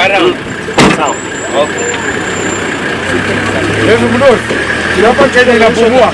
around. Sawa. Okay. Yesu mdogo. Hapa Kenya inapumua.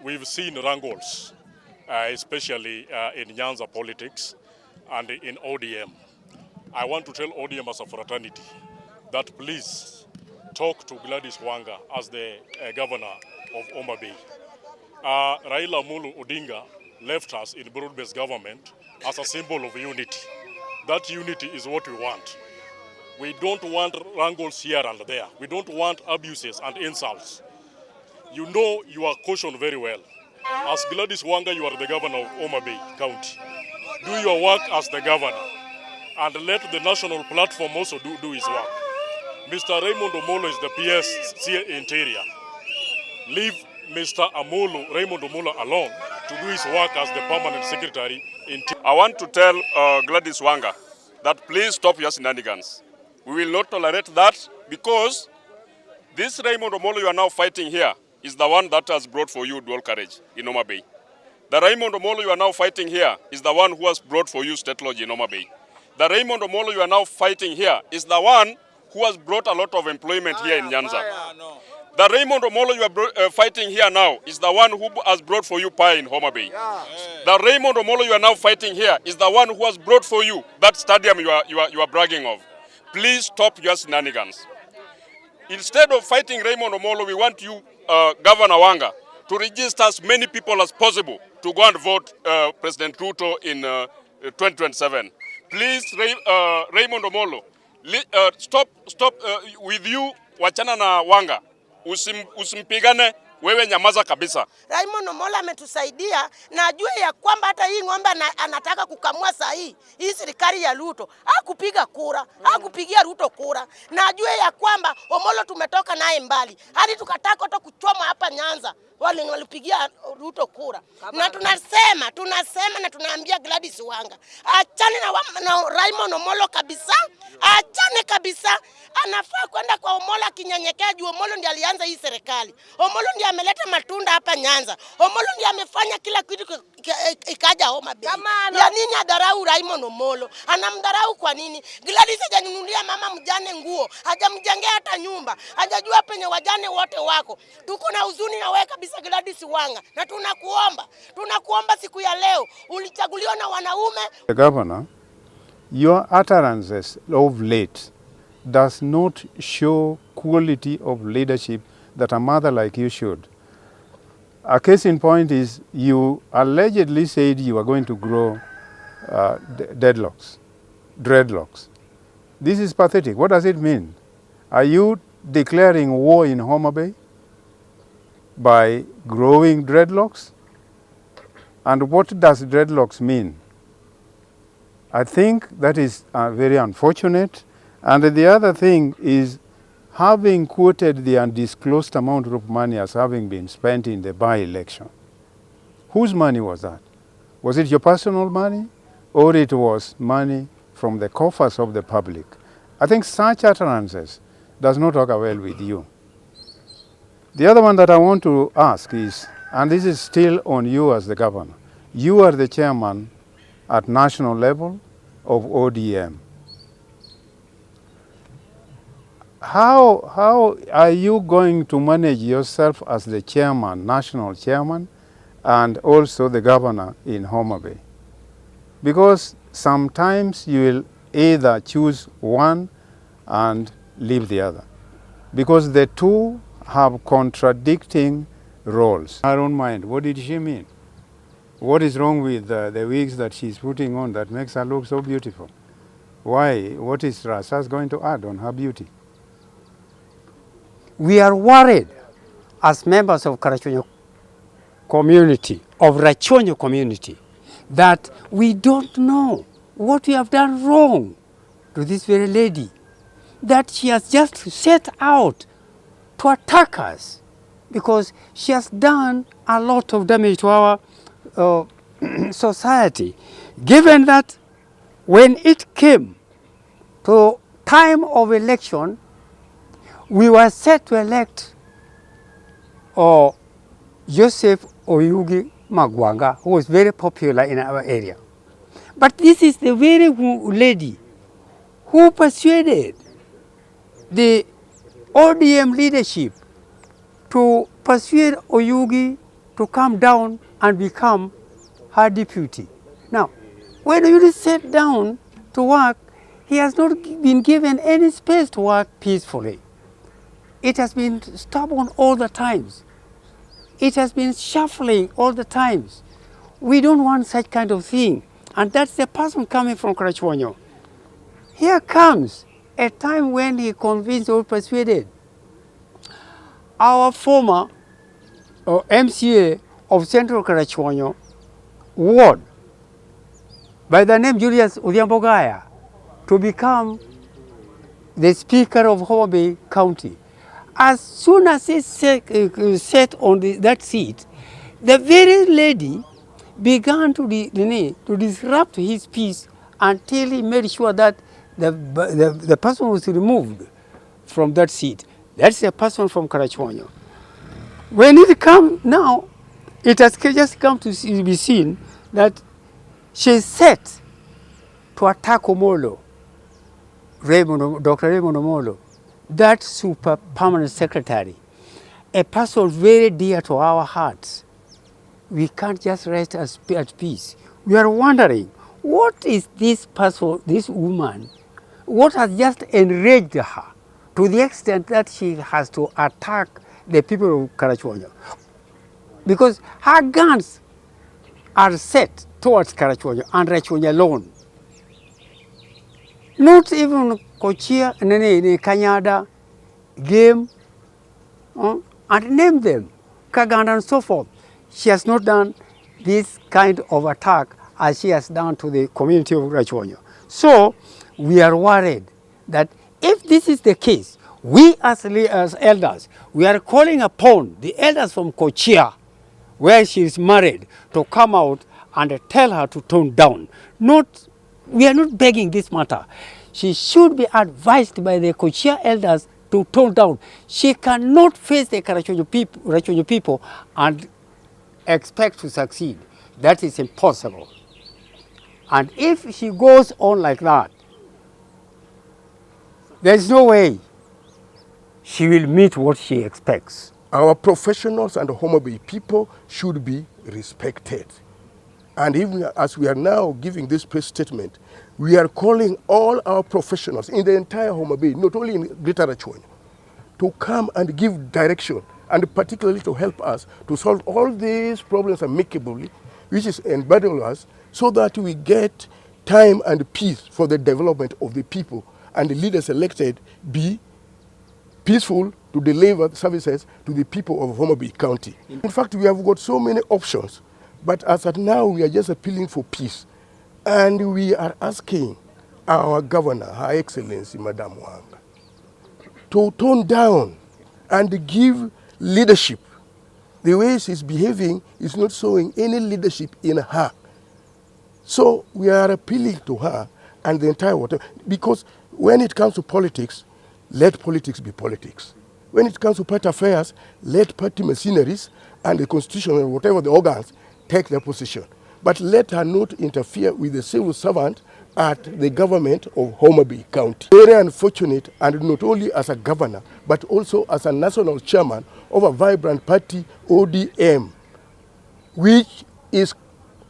We've seen wrangles, especially in Nyanza politics and in ODM. I want to tell ODM as a fraternity that please talk to Gladys Wanga as the governor of Homabay. Raila Odinga left us in broad-based government as a symbol of unity. That unity is what we want. We don't want wrangles here and there. We don't want abuses and insults. You know you are cautioned very well. As Gladys Wanga, you are the governor of Homabay County. Do your work as the governor and let the national platform also do his work. Mr. Raymond Omollo is the PS Interior. Leave Mr. Raymond Omollo alone to do his work as the permanent secretary. I want to tell Gladys Wanga that please stop your shenanigans. We will not tolerate that because this Raymond Omollo you are now fighting here is the one that has brought for you dual carriage in Homabay. The Raymond Omollo you are now fighting here is the one who has brought for you state lodge in Homabay. The Raymond Omollo you are now fighting here is the one who has brought a lot of employment here in Nyanza. The Raymond Omollo you are fighting here now is the one who has brought for you pie in Homabay. The Raymond Omollo you are now fighting here is the one who has brought for you that stadium you are bragging of. Please stop your shenanigans. Instead of fighting Raymond Omollo, we want you, Governor Wanga, to register as many people as possible to go and vote President Ruto in 2027. Please, Raymond Omollo, stop with you, wachana na Wanga, usimpigane, wewe nyamaza kabisa. Raymond Omollo ametusaidia na ajue ya kwamba hata hii ng'ombe anataka kukamua saa hii serikali ya Ruto. Hakupiga kura, hakupigia Ruto kura. Na ajue ya kwamba Omollo tumetoka naye mbali. Hadi tukataka hata kuchoma hapa Nyanza. Wale walipigia Ruto kura. Na tunasema na tunaambia Gladys Wanga. Achane na Raymond Omollo kabisa. Achane kabisa. Anafaa kwenda kwa Omollo akinyenyekea juu Omollo ndiye alianza hii serikali. Omollo ndiye ameleta matunda hapa Nyanza. Omollo ndiye amefanya kila kitu ikaja Homabay. Ya nini adharau Raymond Omollo? Anamdharau kwa nini? Gladys hajanunulia mama mjane nguo, hajamjengea hata nyumba, hajajua penye wajane wote wako. Tuko na huzuni na wewe kabisa Gladys Wanga. Na tunakuomba siku ya leo ulichaguliwa na wanaume. The governor, your utterances of late does not show quality of leadership that a mother like you should. A case in point is you allegedly said you are going to grow dreadlocks. This is pathetic. What does it mean? Are you declaring war in Homabay by growing dreadlocks? And what does dreadlocks mean? I think that is very unfortunate. And the other thing is, having quoted the undisclosed amount of money as having been spent in the by-election, whose money was that? Was it your personal money, or it was money from the coffers of the public? I think such utterances does not talk well with you. The other one that I want to ask is, and this is still on you as the governor, you are the chairman at national level of ODM. How are you going to manage yourself as the chairman, national chairman, and also the governor in Homabay? Because sometimes you will either choose one and leave the other, because the two have contradicting roles. I don't mind. What did she mean? What is wrong with the wigs that she's putting on that makes her look so beautiful? Why? What is Rasas going to add on her beauty? We are worried as members of Karachuonyo community, of Rachuonyo community, that we don't know what we have done wrong to this very lady, that she has just set out to attack us because she has done a lot of damage to our society. Given that when it came to time of election, we were set to elect Joseph Oyugi Magwanga, who was very popular in our area. But this is the very lady who persuaded the ODM leadership to persuade Oyugi to come down and become her deputy. Now, when Oyugi sat down to work, he has not been given any space to work peacefully. It has been stubborn all the times. It has been shuffling all the times. We don't want such kind of thing. And that's the person coming from Karachuonyo. Here comes a time when he convinced or persuaded our former MCA of Central Karachuonyo ward by the name Julius Odhiambogaya to become the Speaker of Homabay County. As soon as he sat on that seat, the very lady began to disrupt his peace until he made sure that the person was removed from that seat. That's a person from Karachuonyo. When it comes now, it has just come to be seen that she set to attack Omollo, Dr. Raymond Omollo, that super permanent secretary, a person very dear to our hearts. We can't just rest at peace. We are wondering, what is this person, this woman, what has just enraged her to the extent that she has to attack the people of Karachuonyo? Because her guns are set towards Karachuonyo and Rachuonyo alone. Not even Kochia, Kanyada, Game, and name them, Kaganda and so forth. She has not done this kind of attack as she has done to the community of Karachuonyo. So we are worried that if this is the case, we as elders, we are calling upon the elders from Kochia, where she is married, to come out and tell her to tone down. We are not begging this matter. She should be advised by the Kochia elders to tone down. She cannot face the Karachuonyo people and expect to succeed. That is impossible. And if she goes on like that, there is no way she will meet what she expects. Our professionals and Homabay people should be respected. And even as we are now giving this press statement, we are calling all our professionals in the entire Homabay, not only in Greater Karachuonyo, to come and give direction, and particularly to help us to solve all these problems amicably, which is embattled us, so that we get time and peace for the development of the people, and the leaders elected be peaceful to deliver services to the people of Homabay County. In fact, we have got so many options, but as at now, we are just appealing for peace. And we are asking our governor, Her Excellency, Madam Wanga, to tone down and give leadership. The way she's behaving is not showing any leadership in her. So we are appealing to her and the entire water, because when it comes to politics, let politics be politics. When it comes to party affairs, let party machineries and the constitution and whatever the organs take their position. But let her not interfere with the civil servant at the government of Homabay County. Very unfortunate, and not only as a governor, but also as a national chairman of a vibrant party, ODM, which is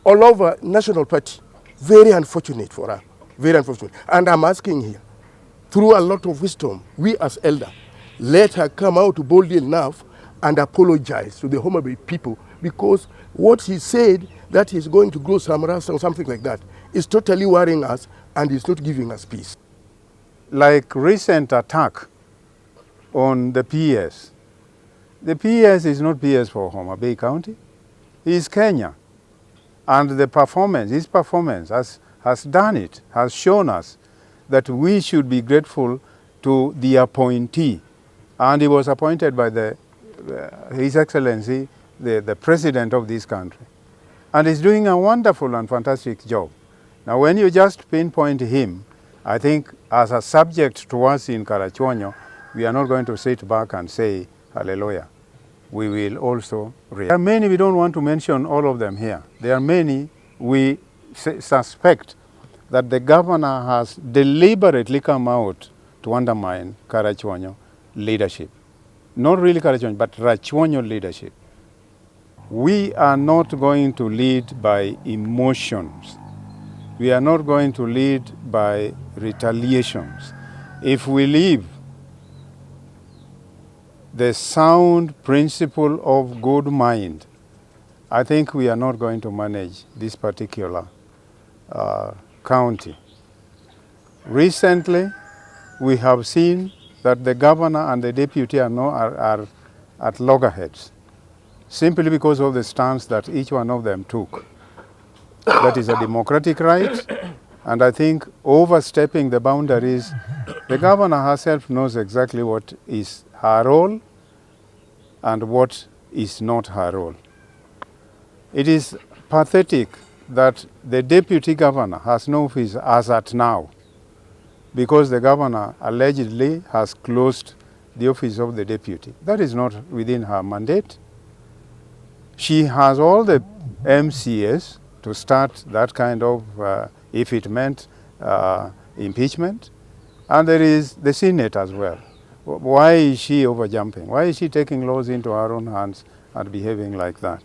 all over national party. Very unfortunate for her, very unfortunate. And I'm asking here, through a lot of wisdom, we as elder, let her come out boldly enough and apologize to the Homabay people, because what he said that he's going to grow some rust or something like that is totally worrying us, and it's not giving us peace. Like recent attack on the PS. The PS is not PS for Homabay County. He is Kenya. And the performance, his performance has done it, has shown us that we should be grateful to the appointee. And he was appointed by His Excellency, the President of this country. And he's doing a wonderful and fantastic job. Now, when you just pinpoint him, I think as a subject to us in Karachuonyo, we are not going to sit back and say, hallelujah. We will also react. There are many, we don't want to mention all of them here. There are many we suspect that the governor has deliberately come out to undermine Karachuonyo leadership. Not really Karachuonyo, but Karachuonyo leadership. We are not going to lead by emotions. We are not going to lead by retaliations. If we leave the sound principle of good mind, I think we are not going to manage this particular county. Recently, we have seen that the governor and the deputy are at loggerheads, simply because of the stance that each one of them took. That is a democratic right, and I think overstepping the boundaries, the governor herself knows exactly what is her role and what is not her role. It is pathetic that the deputy governor has no office as at now, because the governor allegedly has closed the office of the deputy. That is not within her mandate. She has all the MCS to start that kind of, if it meant impeachment. And there is the Senate as well. Why is she overjumping? Why is she taking laws into her own hands and behaving like that?